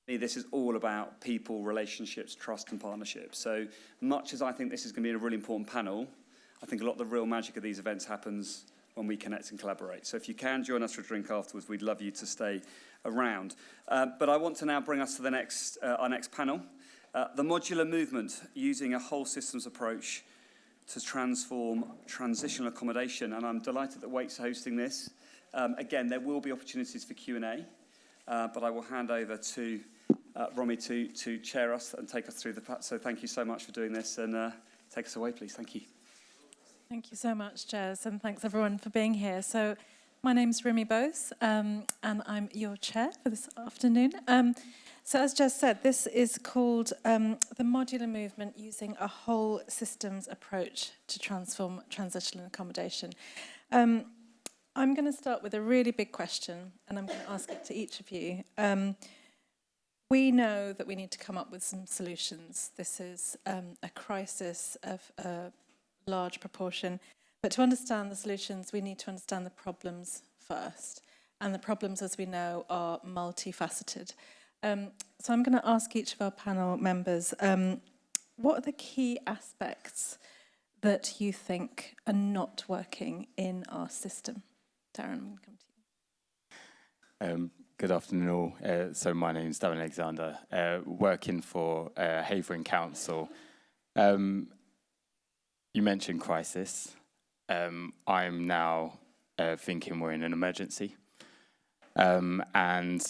This is all about people, relationships, trust and partnerships. So much as I think this is going to be a really important panel, I think a lot of the real magic of these events happens when we connect and collaborate. So if you can join us for a drink afterwards, we'd love you to stay around. But I want to now bring us to the next, our next panel. The modular movement, using a whole systems approach to transform transitional accommodation. And I'm delighted that Waite's hosting this. Again, there will be opportunities for Q&A, but I will hand over to Romy to chair us and take us through the so thank you so much for doing this, and take us away, please. Thank you. Thank you so much, Jez, and thanks everyone for being here. So my name's Remy Bose, and I'm your chair for this afternoon. So as Jez said, this is called the modular movement, using a whole systems approach to transform transitional accommodation. I'm going to start with a really big question, and I'm going to ask it to each of you. We know that we need to come up with some solutions. This is a crisis of a large proportion. But to understand the solutions, we need to understand the problems first. And the problems, as we know, are multifaceted. So I'm going to ask each of our panel members, what are the key aspects that you think are not working in our system? Darren, I'm going to come to you. Good afternoon all. So my name's Darren Alexander, working for Havering Council. You mentioned crisis. I'm now thinking we're in an emergency. And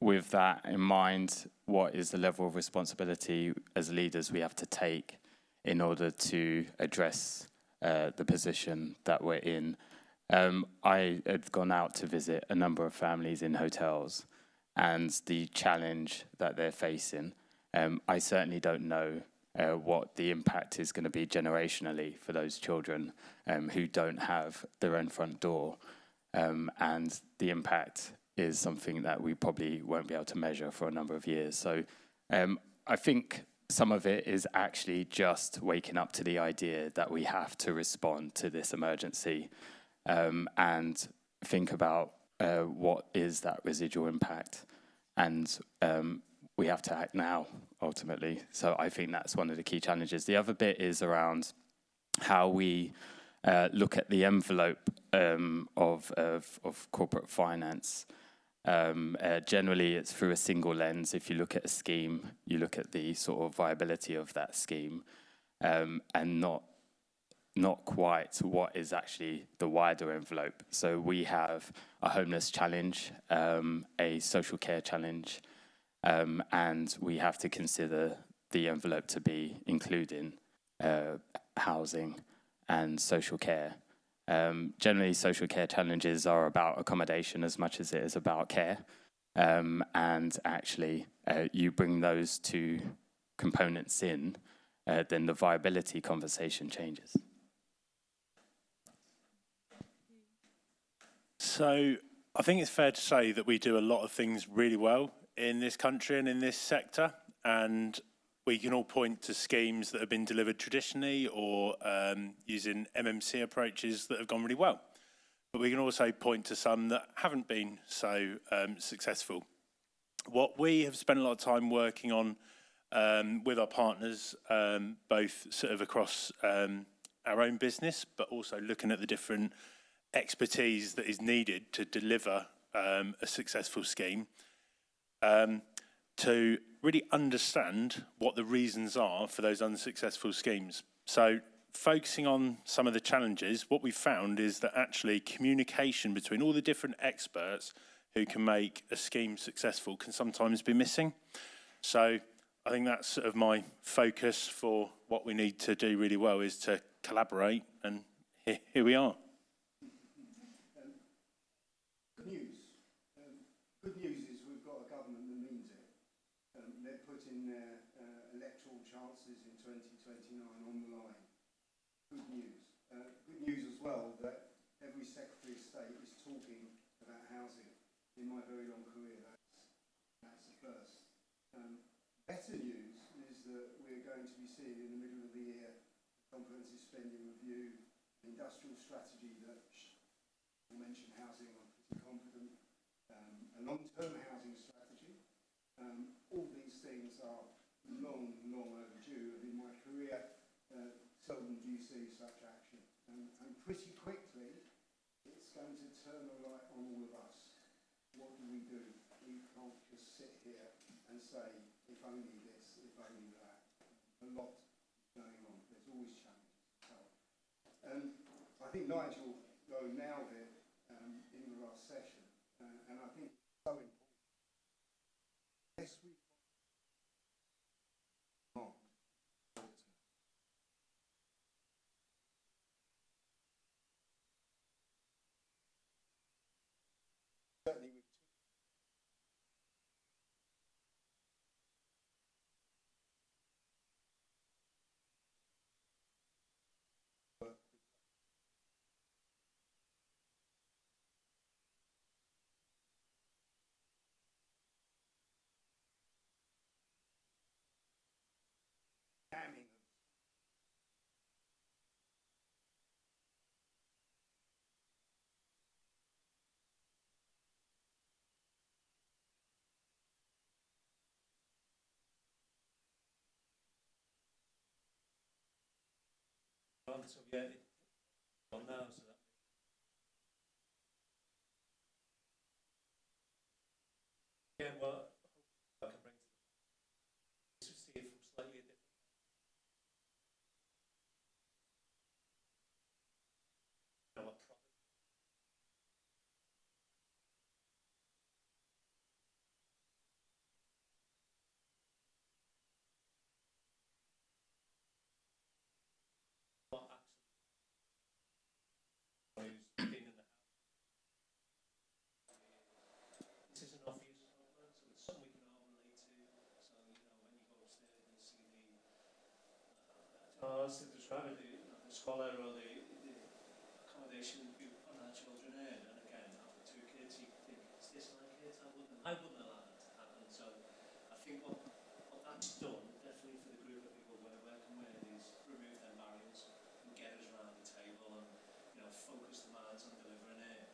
with that in mind, what is the level of responsibility as leaders we have to take in order to address the position that we're in? I had gone out to visit a number of families in hotels, and the challenge that they're facing, I certainly don't know what the impact is going to be generationally for those children who don't have their own front door. And the impact is something that we probably won't be able to measure for a number of years. So I think some of it is actually just waking up to the idea that we have to respond to this emergency. And think about what is that residual impact, and we have to act now, ultimately. So I think that's one of the key challenges. The other bit is around how we look at the envelope of corporate finance. Generally, it's through a single lens. If you look at a scheme, you look at the sort of viability of that scheme, and not quite what is actually the wider envelope. So we have a homeless challenge, a social care challenge, and we have to consider the envelope to be including housing and social care. Generally, social care challenges are about accommodation as much as it is about care. And actually, you bring those two components in, then the viability conversation changes. So I think it's fair to say that we do a lot of things really well in this country and in this sector, and we can all point to schemes that have been delivered traditionally or using MMC approaches that have gone really well. But we can also point to some that haven't been so successful. What we have spent a lot of time working on with our partners, both sort of across our own business, but also looking at the different expertise that is needed to deliver a successful scheme, to really understand what the reasons are for those unsuccessful schemes. So focusing on some of the challenges, what we found is that actually communication between all the different experts who can make a scheme successful can sometimes be missing. So I think that's sort of my focus for what we need to do really well, is to collaborate, and here we are. Good news is we've got a government that means it. They're putting their electoral chances in 2029 on the line. Good news. Good news as well that every Secretary of State is talking about housing. In my very long career, that's the first. Better news is that we're going to be seeing in the middle of the year a comprehensive spending review, an industrial strategy that will mention housing, I'm pretty confident, a long-term housing strategy, All these things are long, long overdue, and in my career, seldom do you see such action. And pretty quickly, it's going to turn a light on all of us. What do? We can't just sit here and say, if only this, if only that. A lot going on. There's always challenges. I think Nigel nailed it in the last session, and I think it's so important. Yes, we certainly with damning. So yeah, it's on now, so that again, what I can bring to see it from slightly different. You know, what product. What actually is in the house. This is an obvious problem, so it's something we can all relate to. So, you know, when you go upstairs and you see the to describe it, the scholar or the accommodation we put our children in, and again, after 2 kids, you think, is this my kids? I wouldn't allow that to happen. So I think what that's done, definitely for the group of people we're working with, is remove their barriers and get us around the table and, you know, focus the minds on delivering it.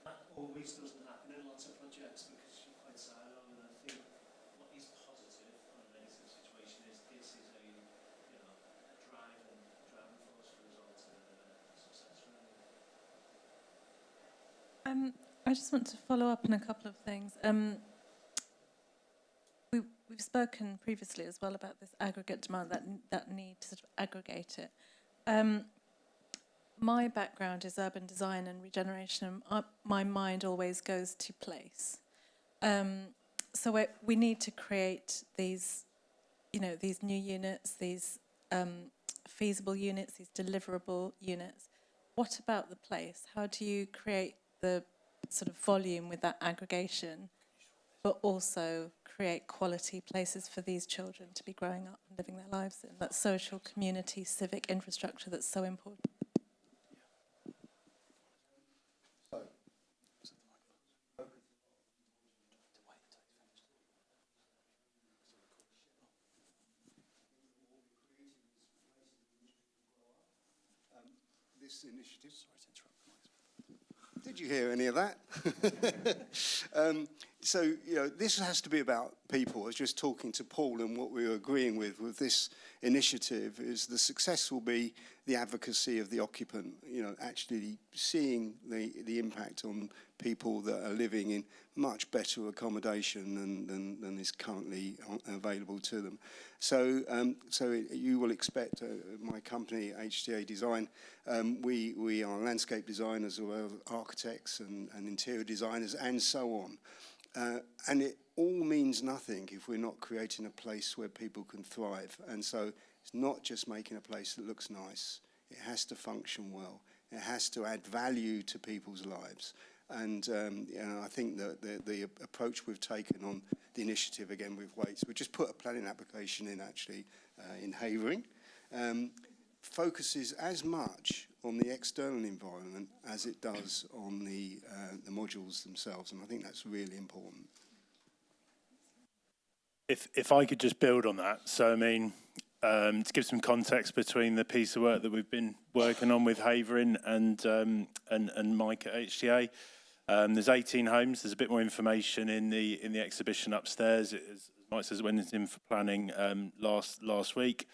That always doesn't happen in lots of projects because you're quite siloed, and I think what is positive on a negative situation is this is a, you know, a driving force for us all to deliver success, really. I just want to follow up on a couple of things. We've spoken previously as well about this aggregate demand, that need to sort of aggregate it. My background is urban design and regeneration. My mind always goes to place. So we need to create these, you know, these new units, these feasible units, these deliverable units. What about the place? How do you create the sort of volume with that aggregation, but also create quality places for these children to be growing up and living their lives in? That social, community, civic infrastructure that's so important. This initiative. Sorry to interrupt. Did you hear any of that? So, you know, this has to be about people. I was just talking to Paul, and what we were agreeing with this initiative is the success will be the advocacy of the occupant, you know, actually seeing the impact on people that are living in much better accommodation than is currently available to them. So, you will expect my company, HTA Design, we are landscape designers, as well as architects and interior designers, and so on. And it all means nothing if we're not creating a place where people can thrive. And so it's not just making a place that looks nice. It has to function well. It has to add value to people's lives. And you know, I think that the approach we've taken on the initiative, again with Waits, we just put a planning application in actually in Havering, focuses as much on the external environment as it does on the modules themselves, and I think that's really important. If I could just build on that, so I mean, to give some context between the piece of work that we've been working on with Havering and Mike at HTA, There's 18 homes. There's a bit more information in the exhibition upstairs. As Mike says, it went in for planning last week.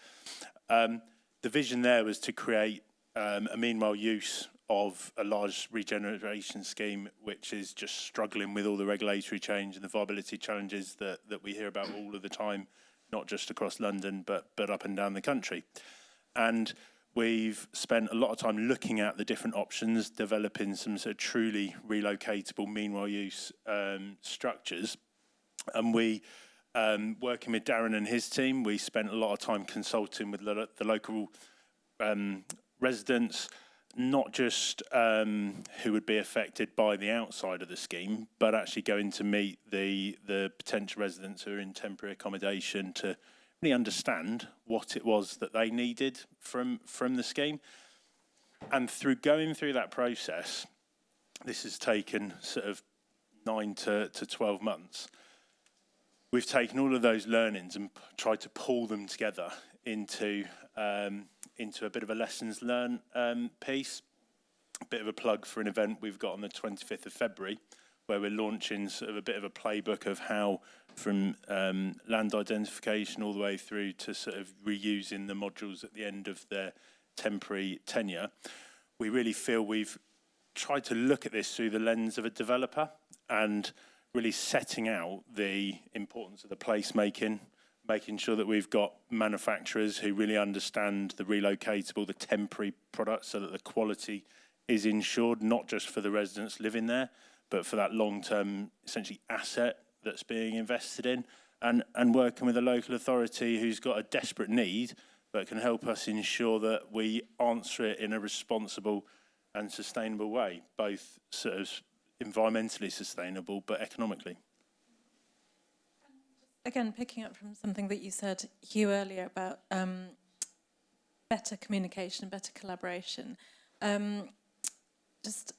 The vision there was to create a meanwhile use of a large regeneration scheme, which is just struggling with all the regulatory change and the viability challenges that we hear about all of the time, not just across London, but up and down the country. And we've spent a lot of time looking at the different options, developing some sort of truly relocatable meanwhile use structures. And we, working with Darren and his team, we spent a lot of time consulting with the local residents, not just who would be affected by the outside of the scheme, but actually going to meet the potential residents who are in temporary accommodation to really understand what it was that they needed from the scheme. And through going through that process, this has taken sort of 9 to 12 months. We've taken all of those learnings and tried to pull them together into a bit of a lessons learned piece. A bit of a plug for an event we've got on the 25th of February, where we're launching sort of a bit of a playbook of how from land identification all the way through to sort of reusing the modules at the end of their temporary tenure. We really feel we've tried to look at this through the lens of a developer and really setting out the importance of the placemaking, making sure that we've got manufacturers who really understand the relocatable, the temporary products, so that the quality is ensured, not just for the residents living there, but for that long-term, essentially, asset that's being invested in, and working with a local authority who's got a desperate need, but can help us ensure that we answer it in a responsible and sustainable way, both sort of environmentally sustainable, but economically. Again, picking up from something that you said, Hugh, earlier about better communication, better collaboration. Just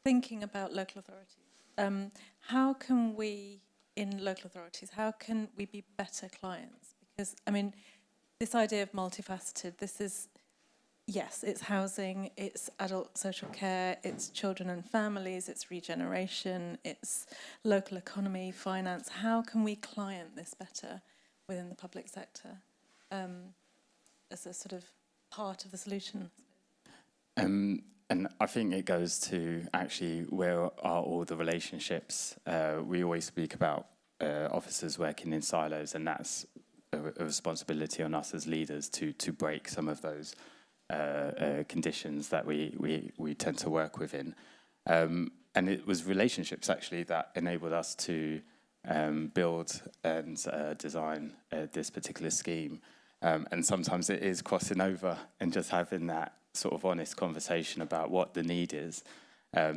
thinking about local authorities, how can we, in local authorities, how can we be better clients? Because, I mean, this idea of multifaceted, this is, yes, it's housing, it's adult social care, it's children and families, it's regeneration, it's local economy, finance. How can we client this better within the public sector as a sort of part of the solution? And I think it goes to actually where are all the relationships. We always speak about officers working in silos, and that's a responsibility on us as leaders to break some of those conditions that we tend to work within. And it was relationships actually that enabled us to build and design this particular scheme. And sometimes it is crossing over and just having that sort of honest conversation about what the need is.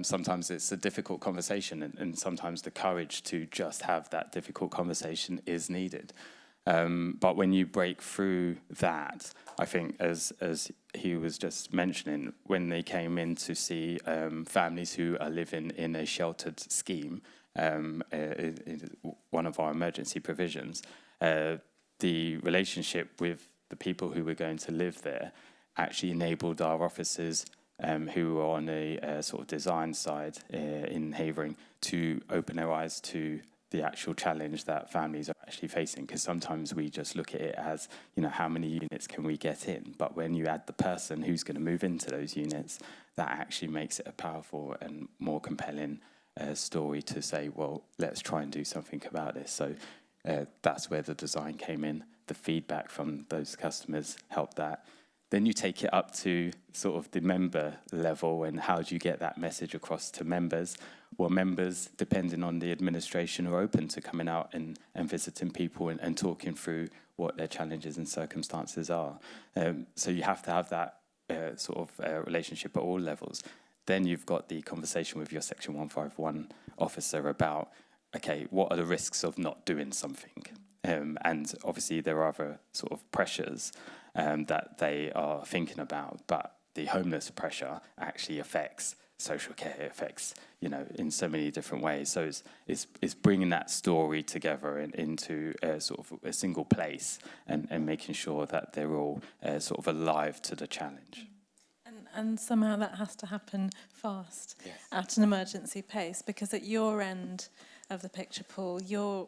Sometimes it's a difficult conversation, and sometimes the courage to just have that difficult conversation is needed. But when you break through that, I think as he was just mentioning, when they came in to see families who are living in a sheltered scheme, in one of our emergency provisions, the relationship with the people who were going to live there actually enabled our officers who were on a sort of design side in Havering to open their eyes to the actual challenge that families are actually facing, because sometimes we just look at it as, you know, how many units can we get in? But when you add the person who's going to move into those units, that actually makes it a powerful and more compelling story to say, well, let's try and do something about this. So that's where the design came in. The feedback from those customers helped that. Then you take it up to sort of the member level, and how do you get that message across to members? Well, members, depending on the administration, are open to coming out and visiting people and talking through what their challenges and circumstances are. So you have to have that sort of relationship at all levels. Then you've got the conversation with your Section 151 officer about, okay, what are the risks of not doing something? And obviously there are other sort of pressures that they are thinking about, but the homeless pressure actually affects social care, affects, you know, in so many different ways. So it's bringing that story together into sort of a single place and making sure that they're all sort of alive to the challenge. and somehow that has to happen fast at an emergency pace, because at your end of the picture, Paul, you're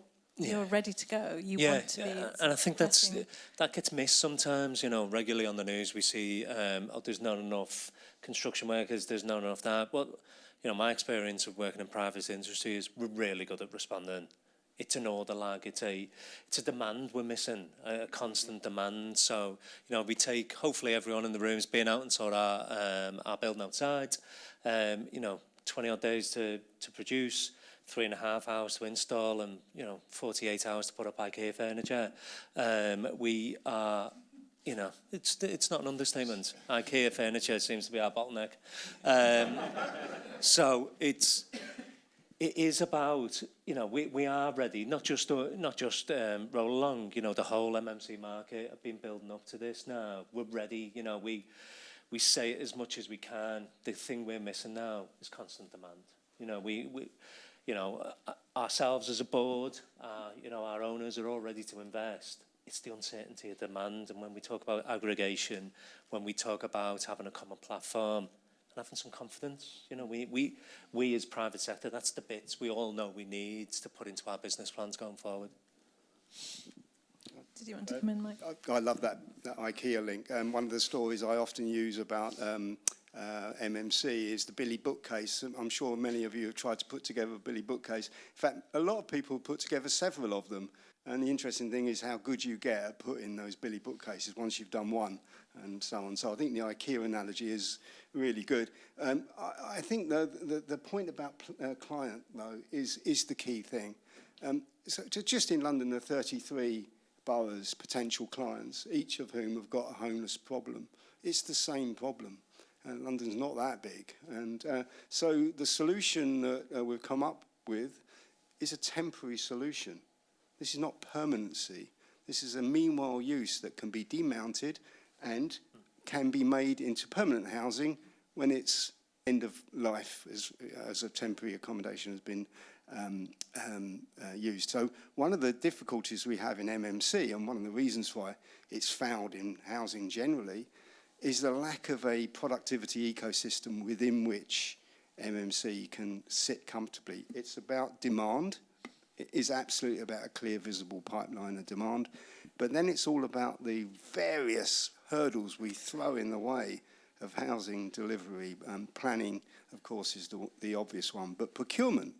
ready to go. You want to be. And I think that gets missed sometimes. You know, regularly on the news we see, there's not enough construction workers, there's not enough that. But you know, my experience of working in private industry is we're really good at responding. It's an order lag. It's a demand we're missing, a constant demand. So you know, we take, hopefully everyone in the room has been out and saw our building outside. You know, 20 odd days to produce, 3.5 hours to install, and you know, 48 hours to put up IKEA furniture. We are, you know, it's not an understatement. IKEA furniture seems to be our bottleneck. So it is about, you know, we are ready, not just roll along. You know, the whole MMC market have been building up to this now. We're ready. You know, we say it as much as we can. The thing we're missing now is constant demand. You know, we you know, ourselves as a board, you know, our owners are all ready to invest. It's the uncertainty of demand, and when we talk about aggregation, when we talk about having a common platform, and having some confidence, you know, we as private sector, that's the bits we all know we need to put into our business plans going forward. Did you want to come in, Mike? I love that IKEA link. One of the stories I often use about MMC is the Billy bookcase. I'm sure many of you have tried to put together a Billy bookcase. In fact, a lot of people put together several of them. And the interesting thing is how good you get at putting those Billy bookcases once you've done one, and so on. So I think the IKEA analogy is really good. I think the point about client, though, is the key thing. So just in London, there are 33 boroughs, potential clients, each of whom have got a homeless problem. It's the same problem. London's not that big. And so the solution that we've come up with is a temporary solution. This is not permanency. This is a meanwhile use that can be demounted and can be made into permanent housing when its end of life as a temporary accommodation has been used. So one of the difficulties we have in MMC, and one of the reasons why it's found in housing generally, is the lack of a productivity ecosystem within which MMC can sit comfortably. It's about demand. It is absolutely about a clear, visible pipeline of demand. But then it's all about the various hurdles we throw in the way of housing delivery. Planning, of course, is the obvious one. But procurement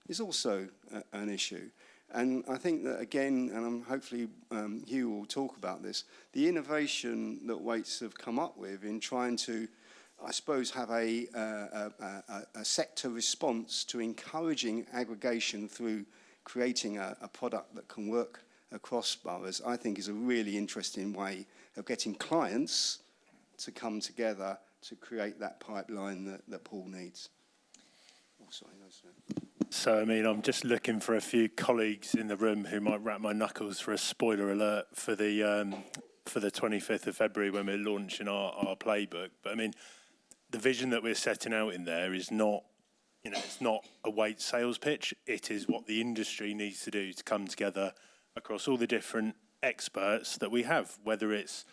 is also an issue. And I think that, again, and hopefully Hugh will talk about this, the innovation that Waits have come up with in trying to, I suppose, have a sector response to encouraging aggregation through creating a product that can work across boroughs, I think is a really interesting way of getting clients to come together to create that pipeline that Paul needs. Oh, sorry, So, I mean, I'm just looking for a few colleagues in the room who might wrap my knuckles for a spoiler alert for the 25th of February when we're launching our playbook. But I mean, the vision that we're setting out in there is not, you know, it's not a Waits sales pitch. It is what the industry needs to do to come together across all the different experts that we have, whether it's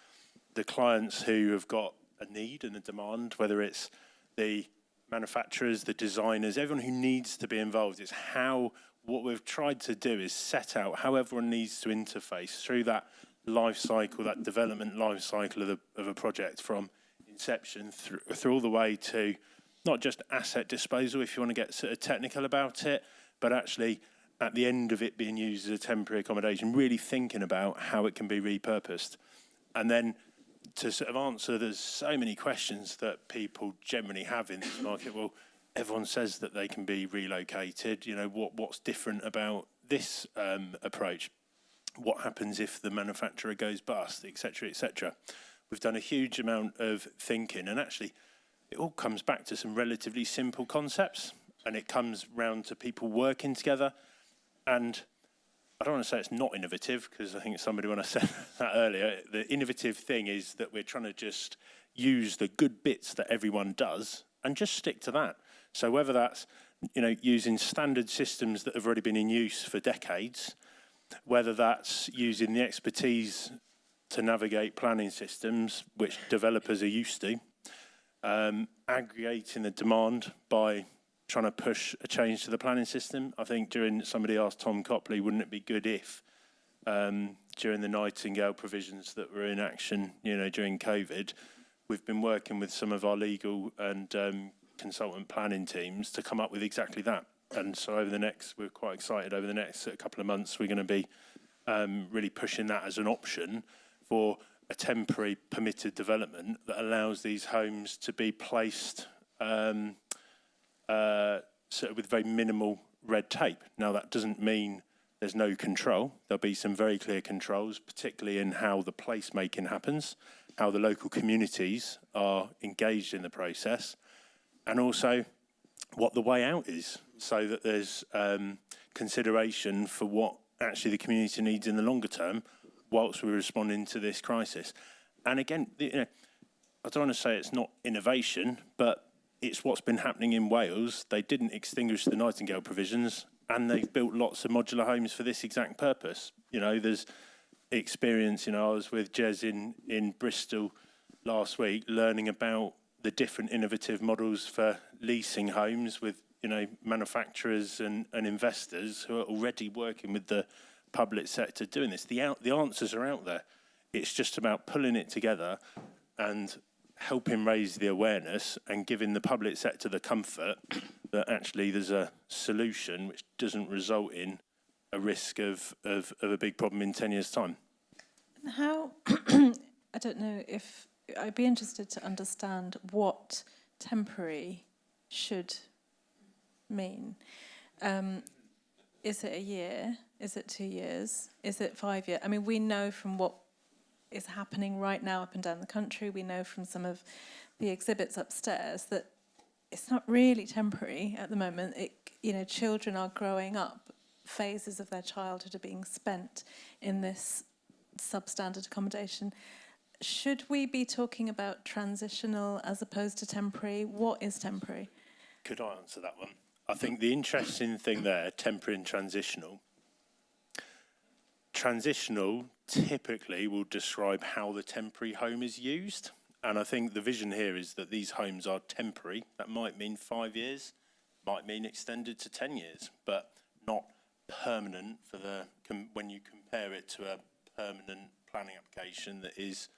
the clients who have got a need and a demand, whether it's the manufacturers, the designers, everyone who needs to be involved. It's how, what we've tried to do is set out how everyone needs to interface through that life cycle, that development life cycle of a project, from inception through all the way to not just asset disposal, if you want to get sort of technical about it, but actually at the end of it being used as a temporary accommodation, really thinking about how it can be repurposed. And then to sort of answer, there's so many questions that people generally have in this market. Well, everyone says that they can be relocated. You know, what's different about this approach? What happens if the manufacturer goes bust, et cetera, et cetera? We've done a huge amount of thinking, and actually it all comes back to some relatively simple concepts, and it comes round to people working together. And I don't want to say it's not innovative, because I think somebody, when I said that earlier, the innovative thing is that we're trying to just use the good bits that everyone does and just stick to that. So whether that's, you know, using standard systems that have already been in use for decades, whether that's using the expertise to navigate planning systems, which developers are used to, aggregating the demand by trying to push a change to the planning system. I think somebody asked Tom Copley, wouldn't it be good if during the Nightingale provisions that were in action, during COVID, we've been working with some of our legal and consultant planning teams to come up with exactly that. And so we're quite excited, over the next couple of months, we're going to be really pushing that as an option for a temporary permitted development that allows these homes to be placed with very minimal red tape. Now, that doesn't mean there's no control. There'll be some very clear controls, particularly in how the placemaking happens, how the local communities are engaged in the process, and also what the way out is, so that there's consideration for what actually the community needs in the longer term whilst we're responding to this crisis. And again, I don't want to say it's not innovation, but it's what's been happening in Wales. They didn't extinguish the Nightingale provisions, and they've built lots of modular homes for this exact purpose. There's experience. I was with Jez in Bristol last week, learning about the different innovative models for leasing homes with manufacturers and investors who are already working with the public sector doing this. The answers are out there. It's just about pulling it together and helping raise the awareness and giving the public sector the comfort that actually there's a solution which doesn't result in a risk of a big problem in 10 years' time. How, I don't know if, I'd be interested to understand what temporary should mean. Is it a year? Is it 2 years? Is it 5 years? I mean, we know from what is happening right now up and down the country, we know from some of the exhibits upstairs that it's not really temporary at the moment. Children are growing up, phases of their childhood are being spent in this substandard accommodation. Should we be talking about transitional as opposed to temporary? What is temporary? Could I answer that one? I think the interesting thing there, temporary and transitional typically will describe how the temporary home is used. And I think the vision here is that these homes are temporary. That might mean 5 years, might mean extended to 10 years, but not permanent when you compare it to a permanent planning application that is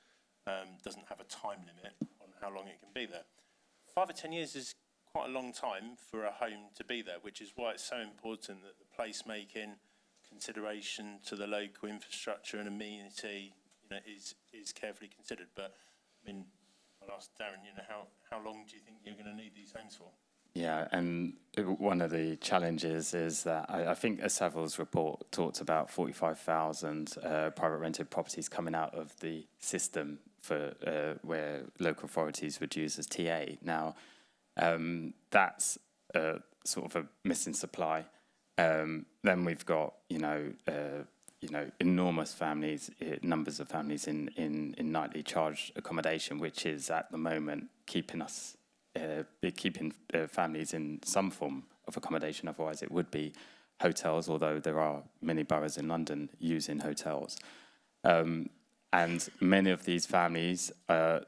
doesn't have a time limit on how long it can be there. 5 or 10 years is quite a long time for a home to be there, which is why it's so important that the placemaking, consideration to the local infrastructure and amenity, is carefully considered. But I mean, I'll ask Darren, how long do you think you're going to need these homes for? Yeah, and one of the challenges is that I think a Savills report talked about 45,000 private rented properties coming out of the system for where local authorities would use as TA. Now, that's sort of a missing supply. Then we've got, enormous families, numbers of families in nightly charged accommodation, which is at the moment keeping families in some form of accommodation. Otherwise, it would be hotels, although there are many boroughs in London using hotels. And many of these families are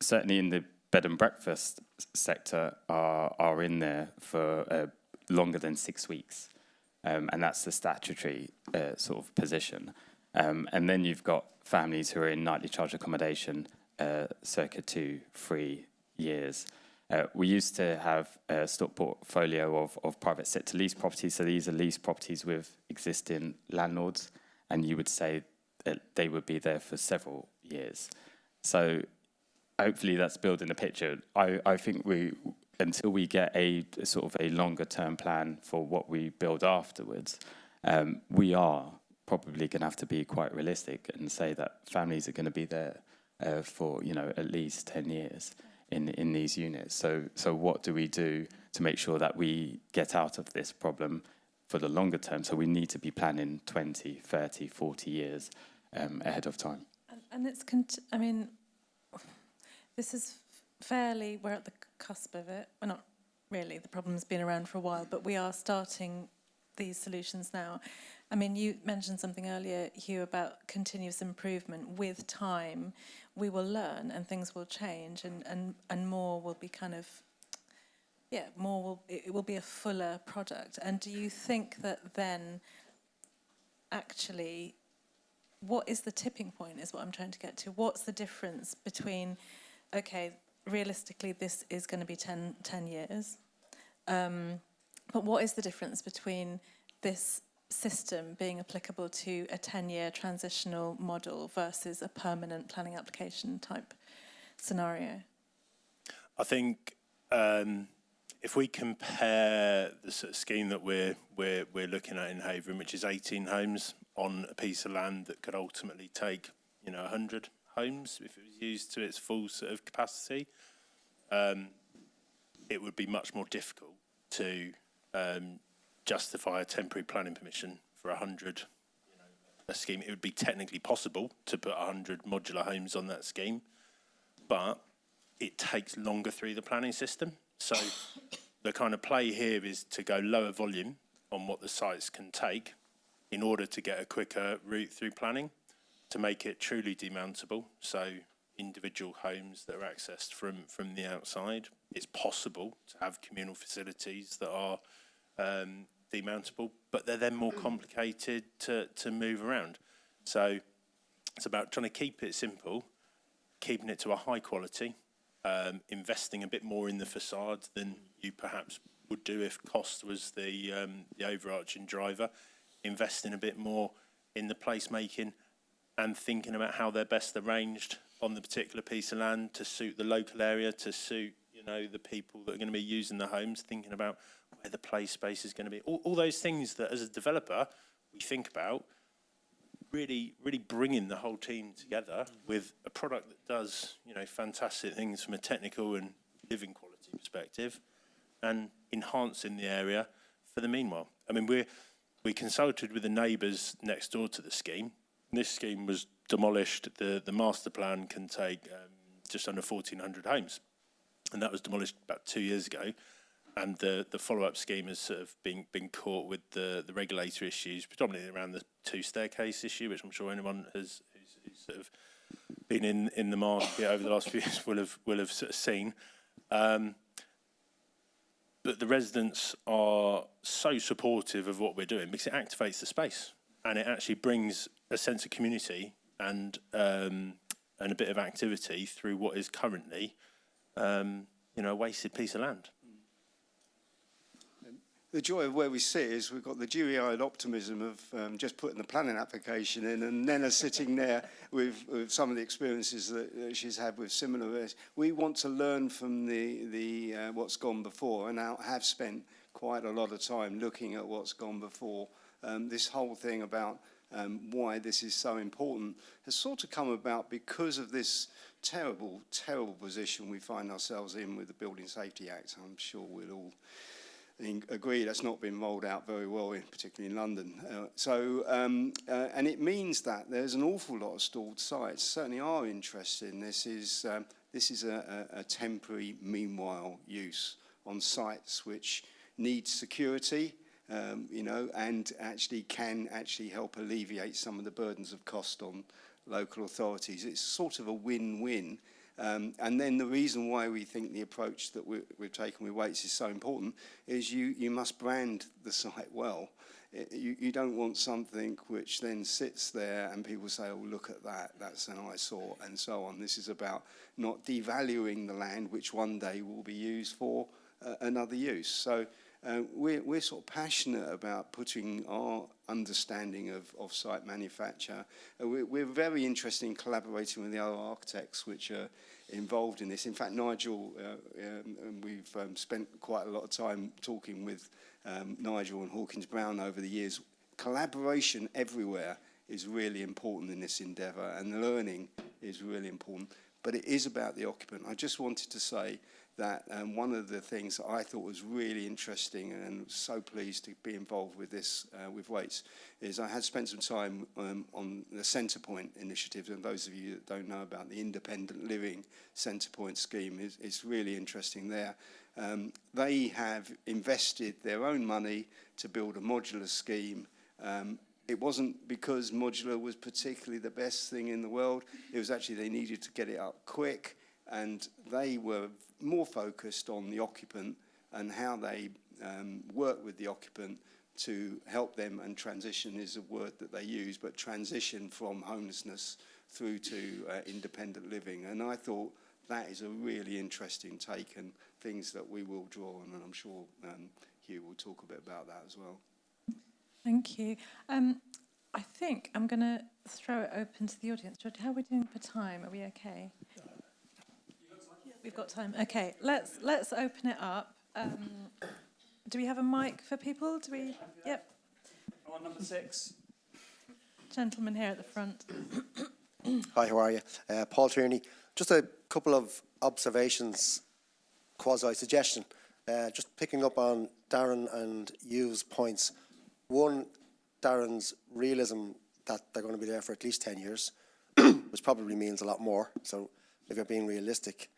certainly in the bed and breakfast sector are in there for longer than 6 weeks. And that's the statutory sort of position. And then you've got families who are in nightly charge accommodation circa 2-3 years. We used to have a stock portfolio of private sector lease properties. So these are lease properties with existing landlords, and you would say that they would be there for several years. So hopefully that's building a picture. I think until we get a sort of a longer term plan for what we build afterwards, we are probably going to have to be quite realistic and say that families are going to be there for at least 10 years in these units. So what do we do to make sure that we get out of this problem for the longer term? So we need to be planning 20, 30, 40 years ahead of time. And it's, this is we're at the cusp of it. Well, not really, the problem's been around for a while, but we are starting these solutions now. I mean, you mentioned something earlier, Hugh, about continuous improvement. With time, we will learn and things will change, and more will be kind of, yeah, it will be a fuller product. And do you think that then, actually, what is the tipping point is what I'm trying to get to. What's the difference between, okay, realistically, this is going to be 10 years, but what is the difference between this system being applicable to a 10-year transitional model versus a permanent planning application type scenario? I think if we compare the sort of scheme that we're looking at in Havering, which is 18 homes on a piece of land that could ultimately take 100 homes if it was used to its full sort of capacity, it would be much more difficult to justify a temporary planning permission for 100 a scheme. It would be technically possible to put 100 modular homes on that scheme, but it takes longer through the planning system. So the kind of play here is to go lower volume on what the sites can take in order to get a quicker route through planning, to make it truly demountable. So individual homes that are accessed from the outside. It's possible to have communal facilities that are demountable, but they're then more complicated to move around. So it's about trying to keep it simple, keeping it to a high quality, investing a bit more in the facade than you perhaps would do if cost was the overarching driver, investing a bit more in the placemaking and thinking about how they're best arranged on the particular piece of land to suit the local area, to suit the people that are going to be using the homes, thinking about where the play space is going to be. All those things that as a developer we think about, really bringing the whole team together with a product that does fantastic things from a technical and living quality perspective, and enhancing the area for the meanwhile. I mean, we consulted with the neighbours next door to the scheme. This scheme was demolished. The master plan can take just under 1,400 homes, and that was demolished about 2 years ago. And the follow-up scheme has sort of been caught with the regulatory issues, predominantly around the two-staircase issue, which I'm sure anyone who's sort of been in the market over the last few years will have sort of seen. But the residents are so supportive of what we're doing because it activates the space and it actually brings a sense of community and a bit of activity through what is currently a wasted piece of land. The joy of where we sit is we've got the dewy-eyed optimism of just putting the planning application in, and Nena sitting there with some of the experiences that she's had with similar. We want to learn from the what's gone before, and now have spent quite a lot of time looking at what's gone before. This whole thing about why this is so important has sort of come about because of this terrible, terrible position we find ourselves in with the Building Safety Act. I'm sure we'll all agree that's not been rolled out very well, particularly in London. And it means that there's an awful lot of stalled sites. Certainly our interest in this is a temporary meanwhile use on sites which need security, and can help alleviate some of the burdens of cost on local authorities. It's sort of a win-win. And then the reason why we think the approach that we've taken with Waits is so important is you must brand the site well. You don't want something which then sits there and people say, oh, look at that, that's an eyesore, and so on. This is about not devaluing the land, which one day will be used for another use. So we're sort of passionate about putting our understanding of site manufacture. We're very interested in collaborating with the other architects which are involved in this. In fact, Nigel, we've spent quite a lot of time talking with Nigel and Hawkins Brown over the years. Collaboration everywhere is really important in this endeavour, and learning is really important. But it is about the occupant. I just wanted to say that one of the things that I thought was really interesting, and so pleased to be involved with this with Waits, is I had spent some time on the Centrepoint initiative, and those of you that don't know about the independent living Centrepoint scheme, it's really interesting there. They have invested their own money to build a modular scheme it wasn't because modular was particularly the best thing in the world. It was actually they needed to get it up quick, and they were more focused on the occupant and how they work with the occupant to help them, and transition is a word that they use, but transition from homelessness through to independent living. And I thought that is a really interesting take, and things that we will draw on, and I'm sure Hugh will talk a bit about that as well. Thank you. I think I'm going to throw it open to the audience. George, how are we doing for time? Are we okay? We've got time. Okay, let's open it up. Do we have a mic for people? Do we? Yep. On number 6. Gentleman here at the front. Hi, how are you? Paul Tierney. Just a couple of observations, quasi-suggestion. Just picking up on Darren and Hugh's points. One, Darren's realism that they're going to be there for at least 10 years, which probably means a lot more. So if you're being realistic,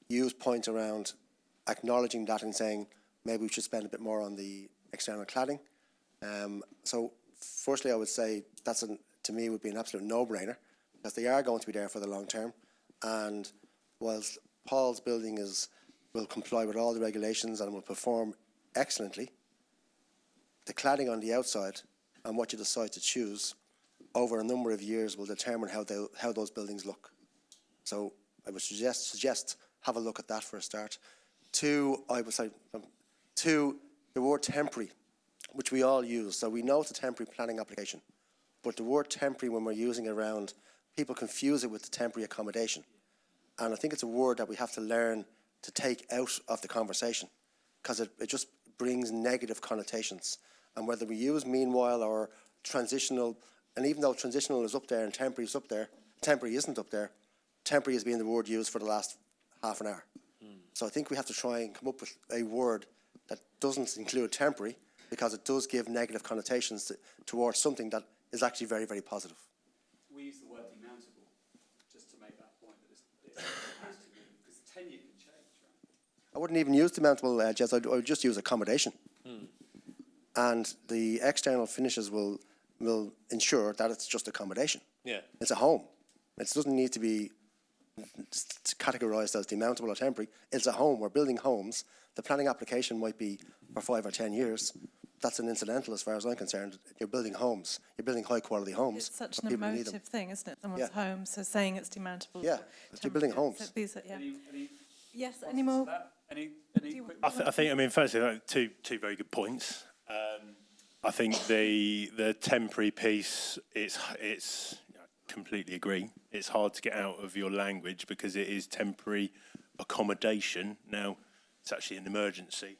Hugh's point around acknowledging that and saying maybe we should spend a bit more on the external cladding. So firstly, I would say that's, to me, would be an absolute no-brainer, because they are going to be there for the long term. And whilst Paul's building will comply with all the regulations and will perform excellently, the cladding on the outside and what you decide to choose over a number of years will determine how those buildings look. So I would suggest have a look at that for a start. Two, the word temporary, which we all use. So we know it's a temporary planning application, but the word temporary, when we're using it around, people confuse it with the temporary accommodation. And I think it's a word that we have to learn to take out of the conversation, because it just brings negative connotations. And whether we use meanwhile or transitional, and even though transitional is up there and temporary is up there, temporary isn't up there. Temporary has been the word used for the last half an hour. So I think we have to try and come up with a word that doesn't include temporary, because it does give negative connotations towards something that is actually very, very positive. We use the word demountable just to make that point, that it has to be, because tenure can change, right? I wouldn't even use demountable, Jez. I would just use accommodation. And the external finishes will ensure that it's just accommodation. Yeah. It's a home. It doesn't need to be categorised as demountable or temporary. It's a home. We're building homes. The planning application might be for 5 or 10 years. That's an incidental as far as I'm concerned. You're building homes. You're building high quality homes. It's such an emotive thing, isn't it? Someone's home, so saying it's demountable. Yeah, you're building homes. So these are, yeah. Any Yes, any more? Any quick I think, I mean, firstly, two very good points. I think the temporary piece, it's completely agree. It's hard to get out of your language because it is temporary accommodation. Now, it's actually an emergency,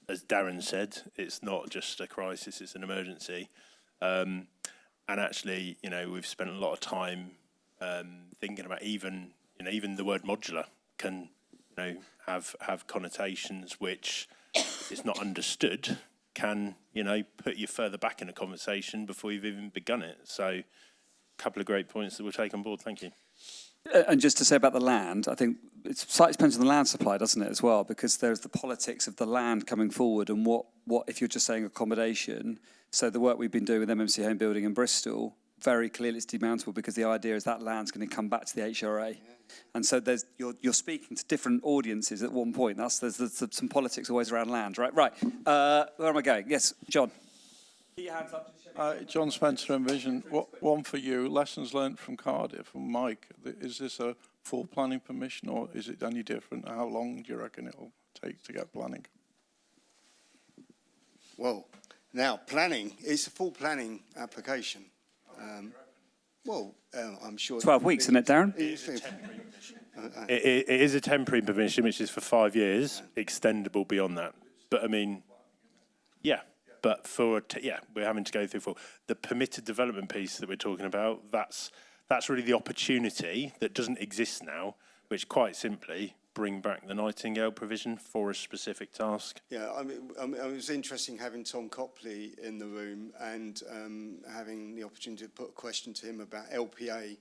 as Darren said. It's not just a crisis; it's an emergency. And actually, we've spent a lot of time thinking about even the word modular can have connotations which, if it's not understood, can put you further back in a conversation before you've even begun it. So, a couple of great points that we'll take on board. Thank you. And just to say about the land, I think it slightly depends on the land supply, doesn't it, as well? Because there's the politics of the land coming forward, and what if you're just saying accommodation. So the work we've been doing with MMC Home Building in Bristol, very clearly it's demountable, because the idea is that land's going to come back to the HRA. And so you're speaking to different audiences at one point. There's some politics always around land, right? Right. Where am I going? Yes, John. Keep your hands up. John Spencer, Envision. One for you. Lessons learnt from Cardiff. And Mike, is this a full planning permission, or is it any different? How long do you reckon it'll take to get planning? Well, now planning, it's a full planning application. I'm sure 12 weeks, isn't it, Darren? It is a temporary permission, which is for 5 years, extendable beyond that. But I mean, yeah. But we're having to go through for the permitted development piece that we're talking about. That's really the opportunity that doesn't exist now, which quite simply bring back the Nightingale provision for a specific task. Yeah, I mean, it was interesting having Tom Copley in the room and having the opportunity to put a question to him about LPA,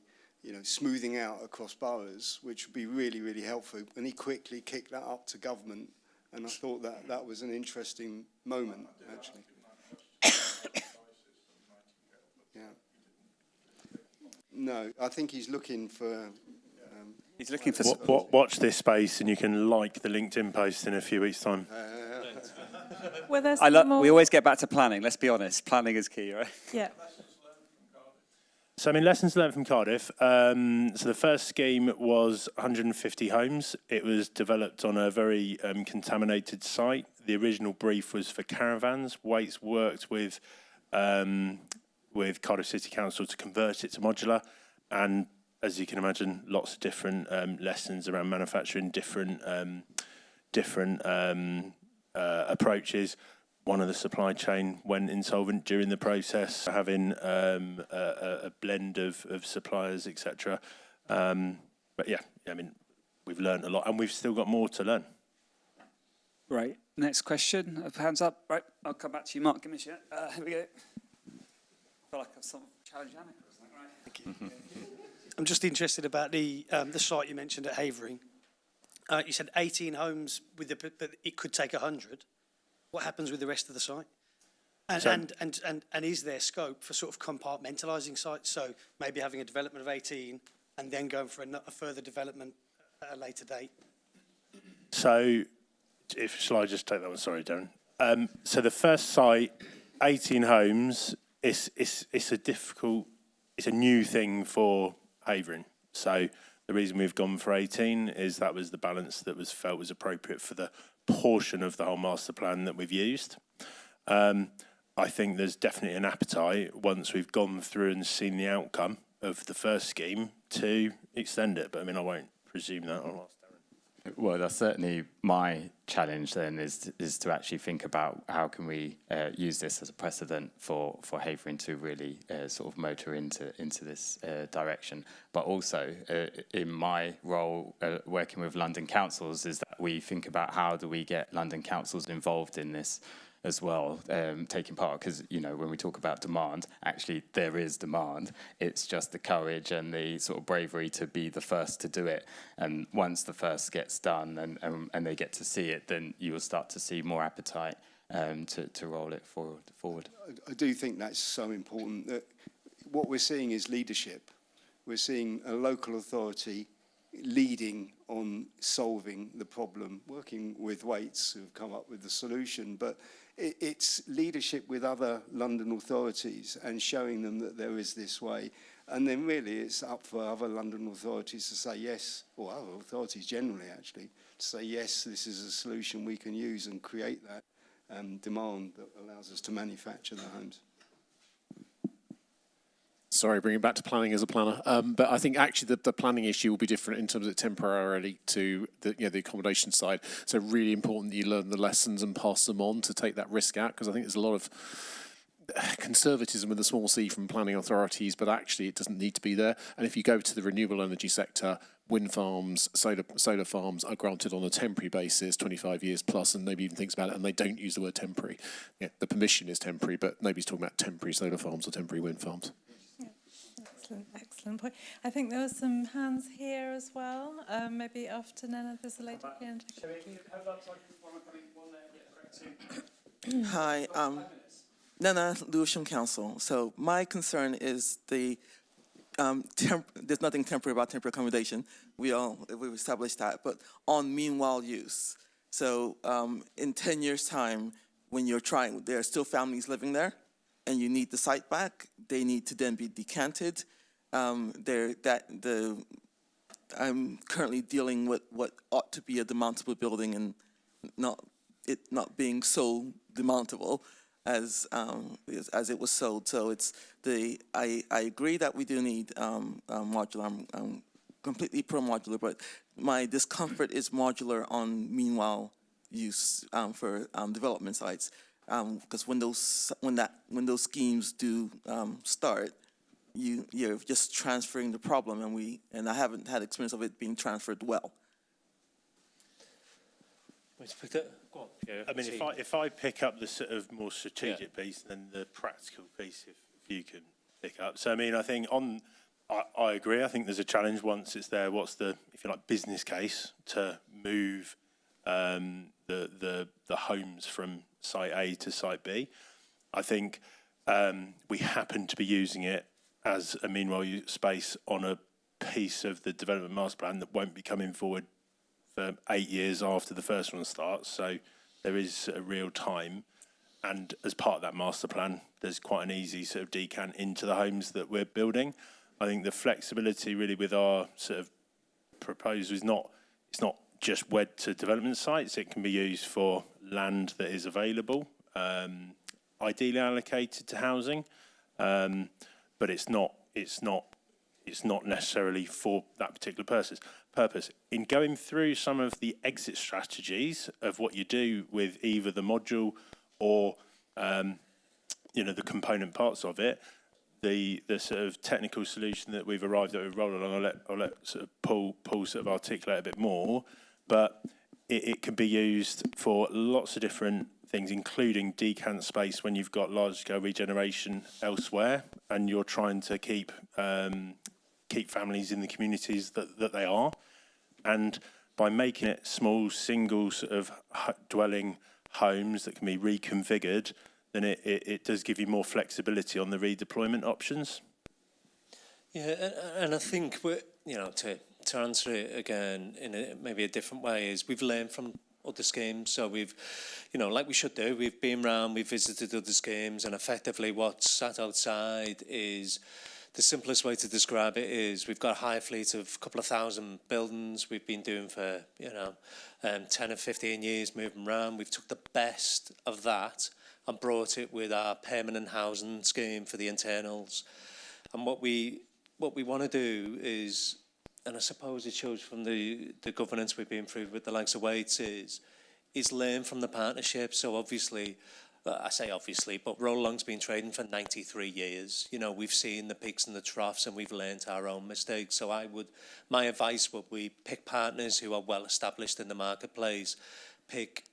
smoothing out across boroughs, which would be really, really helpful. And he quickly kicked that up to government. And I thought that was an interesting moment, actually. No, I think he's looking for... He's looking for... Watch this space and you can like the LinkedIn post in a few weeks' time. Well, there's more... We always get back to planning, let's be honest. Planning is key, right? Yeah. So, I mean, lessons learned from Cardiff. So the first scheme was 150 homes. It was developed on a very contaminated site. The original brief was for caravans. Waits worked with Cardiff City Council to convert it to modular. And as you can imagine, lots of different lessons around manufacturing, different approaches. One of the supply chain went insolvent during the process, having a blend of suppliers, etc. But yeah, I mean, we've learned a lot and we've still got more to learn. Right, next question, hands up. Right, I'll come back to you, Mark, give me a share. Here we go. I feel like I've some challenge Annika or something, right? Thank you. I'm just interested about the site you mentioned at Havering. You said 18 homes, but it could take 100. What happens with the rest of the site? And is there scope for sort of compartmentalising sites? So maybe having a development of 18 and then going for a further development at a later date? So, shall I just take that one? Sorry, Darren. So the first site, 18 homes, it's a new thing for Havering. So the reason we've gone for 18 is that was the balance that was felt was appropriate for the portion of the whole master plan that we've used. I think there's definitely an appetite once we've gone through and seen the outcome of the first scheme to extend it. But I mean, I won't presume that. I'll ask Darren. Well, that's certainly my challenge then, is to actually think about how can we use this as a precedent for Havering to really sort of motor into this direction. But also, in my role working with London councils, is that we think about how do we get London councils involved in this as well, taking part, because, you know, when we talk about demand, actually there is demand. It's just the courage and the sort of bravery to be the first to do it. And once the first gets done and they get to see it, then you will start to see more appetite to roll it forward. I do think that's so important, that what we're seeing is leadership. We're seeing a local authority leading on solving the problem, working with Waits, who've come up with the solution, but it's leadership with other London authorities and showing them that there is this way. And then really it's up for other London authorities to say yes, or other authorities generally actually, to say yes, this is a solution we can use and create that demand that allows us to manufacture the homes. Sorry, bringing it back to planning as a planner, but I think actually the planning issue will be different in terms of temporarily to the accommodation side. So really important that you learn the lessons and pass them on to take that risk out, because I think there's a lot of conservatism with a small c from planning authorities, but actually it doesn't need to be there. And if you go to the renewable energy sector, wind farms, solar farms are granted on a temporary basis, 25 years plus, and nobody even thinks about it, and they don't use the word temporary. Yeah, the permission is temporary, but nobody's talking about temporary solar farms or temporary wind farms. Excellent point. I think there were some hands here as well. Maybe after Nana, there's a lady here. Hi, Nana, Lewisham Council. So my concern is there's nothing temporary about temporary accommodation. We've established that, but on meanwhile use. So in 10 years' time, when there are still families living there, and you need the site back, they need to then be decanted. I'm currently dealing with what ought to be a demountable building and it not being so demountable as it was sold. So I agree that we do need modular. I'm completely pro modular, but my discomfort is modular on meanwhile use for development sites. Because when those schemes do start, you're just transferring the problem, and I haven't had experience of it being transferred well. Yeah, I mean, if I pick up the sort of more strategic piece, then the practical piece, if you can pick up. So I mean, I think I agree. I think there's a challenge once it's there. What's the, if you like, business case to move the homes from site A to site B? I think we happen to be using it as a meanwhile use space on a piece of the development master plan that won't be coming forward for 8 years after the first one starts. So there is a real time. And as part of that master plan, there's quite an easy sort of decant into the homes that we're building. I think the flexibility really with our sort of proposal is it's not just wed to development sites. It can be used for land that is available, ideally allocated to housing, but it's not necessarily for that particular purpose. In going through some of the exit strategies of what you do with either the module or the component parts of it, the sort of technical solution that we've arrived at with Roll Along, I'll let sort of Paul sort of articulate a bit more, but it can be used for lots of different things, including decant space when you've got large-scale regeneration elsewhere and you're trying to keep families in the communities that they are. And by making it small, single sort of dwelling homes that can be reconfigured, then it does give you more flexibility on the redeployment options. Yeah, and I think to answer it again in maybe a different way is we've learned from other schemes. So we've, like we should do, we've been around, we've visited other schemes, and effectively what's sat outside is, the simplest way to describe it is we've got a hire fleet of a couple of thousand buildings we've been doing for 10 or 15 years, moving around. We've took the best of that and brought it with our permanent housing scheme for the internals. And what we want to do is, and I suppose it shows from the governance we've been through with the likes of Waits, is learn from the partnership. So obviously, I say obviously, but Roll Along's been trading for 93 years. We've seen the peaks and the troughs and we've learned our own mistakes. So my advice would be pick partners who are well established in the marketplace, pick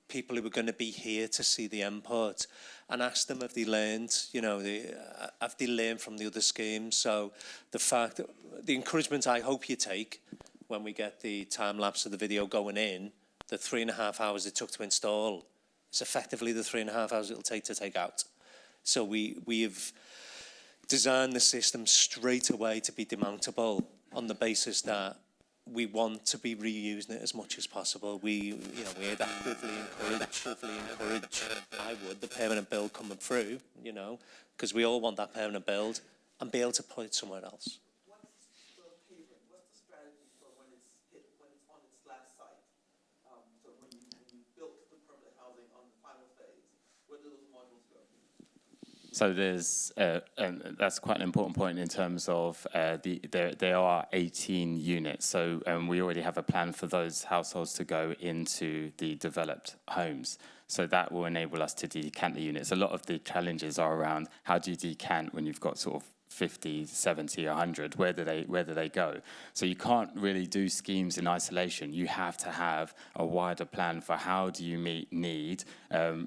people who are going to be here to see the input and ask them if they learned, have they learned from the other schemes. So the encouragement I hope you take when we get the time lapse of the video going in, the 3.5 hours it took to install, it's effectively the 3.5 hours it'll take to take out. So we've designed the system straight away to be demountable on the basis that we want to be reusing it as much as possible. We'd actively encourage, I would, the permanent build coming through, because we all want that permanent build and be able to put it somewhere else. What's the strategy for when it's on its last site? So when you built the permanent housing on the final phase, where do those modules go? So there's, and that's quite an important point in terms of there are 18 units. So we already have a plan for those households to go into the developed homes. So that will enable us to decant the units. A lot of the challenges are around how do you decant when you've got sort of 50, 70, 100, where do they go? So you can't really do schemes in isolation. You have to have a wider plan for how do you meet need,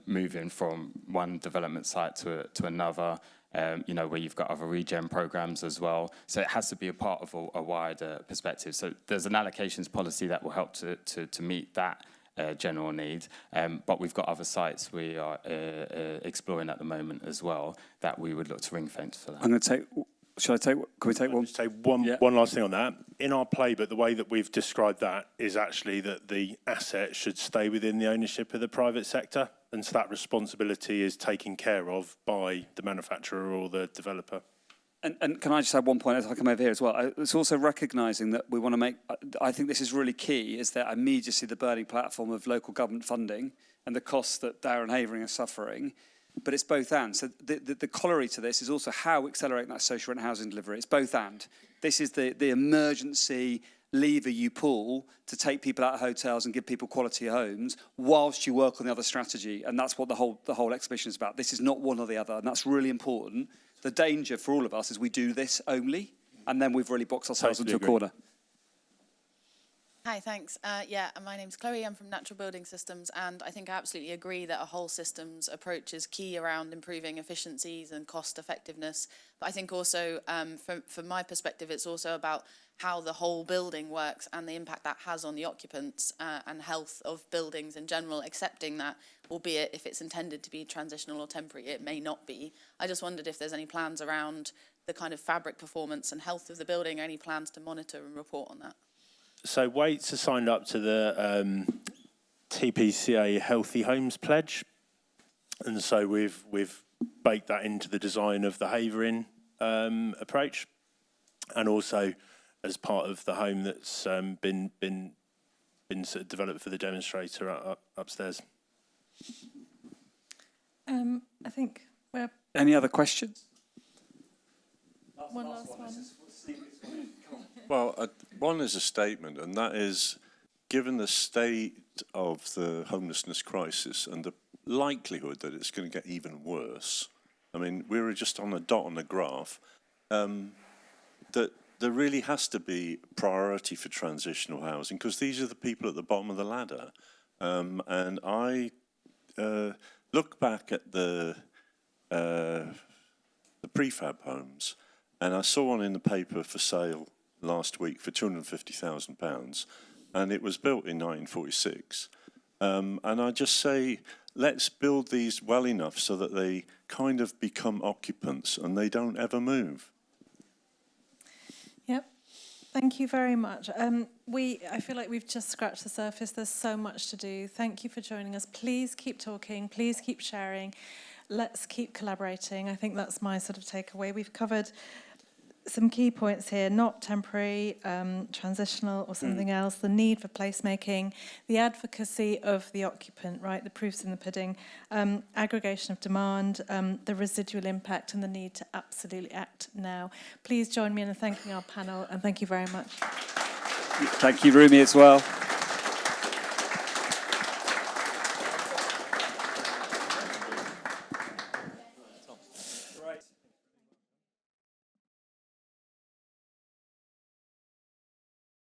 moving from one development site to another, where you've got other regen programs as well. So it has to be a part of a wider perspective. So there's an allocations policy that will help to meet that general need, but we've got other sites we are exploring at the moment as well that we would look to ring fence for that. I'm going to take. Can we take one? Just say one last thing on that. In our playbook, the way that we've described that is actually that the asset should stay within the ownership of the private sector, and so that responsibility is taken care of by the manufacturer or the developer. And can I just add one point as I come over here as well? It's also recognising that we want to make, I think this is really key, is that immediacy, the burning platform of local government funding and the costs that Darren Havering are suffering, but it's both and. So the corollary to this is also how accelerating that social rent housing delivery. It's both and. This is the emergency lever you pull to take people out of hotels and give people quality homes whilst you work on the other strategy. And that's what the whole exhibition is about. This is not one or the other, and that's really important. The danger for all of us is we do this only, and then we've really boxed ourselves into a corner. Hi, thanks. Yeah, my name's Chloe. I'm from Natural Building Systems, and I think I absolutely agree that a whole systems approach is key around improving efficiencies and cost effectiveness. But I think also, from my perspective, it's also about how the whole building works and the impact that has on the occupants and health of buildings in general, accepting that, albeit if it's intended to be transitional or temporary, it may not be. I just wondered if there's any plans around the kind of fabric performance and health of the building, any plans to monitor and report on that? So Waits has signed up to the TPCA Healthy Homes Pledge, and so we've baked that into the design of the Havering approach, and also as part of the home that's been sort of developed for the demonstrator upstairs. I think we're... Any other questions? One last one. Well, one is a statement, and that is, given the state of the homelessness crisis and the likelihood that it's going to get even worse, I mean, we were just on a dot on the graph, that there really has to be priority for transitional housing, because these are the people at the bottom of the ladder. And I look back at the prefab homes, and I saw one in the paper for sale last week for £250,000, and it was built in 1946. And I just say, let's build these well enough so that they kind of become occupants and they don't ever move. Yep. Thank you very much. I feel like we've just scratched the surface. There's so much to do. Thank you for joining us. Please keep talking. Please keep sharing. Let's keep collaborating. I think that's my sort of takeaway. We've covered some key points here: not temporary, transitional or something else, the need for placemaking, the advocacy of the occupant, right, the proof's in the pudding, aggregation of demand, the residual impact, and the need to absolutely act now. Please join me in thanking our panel, and thank you very much. Thank you, Rumi, as well.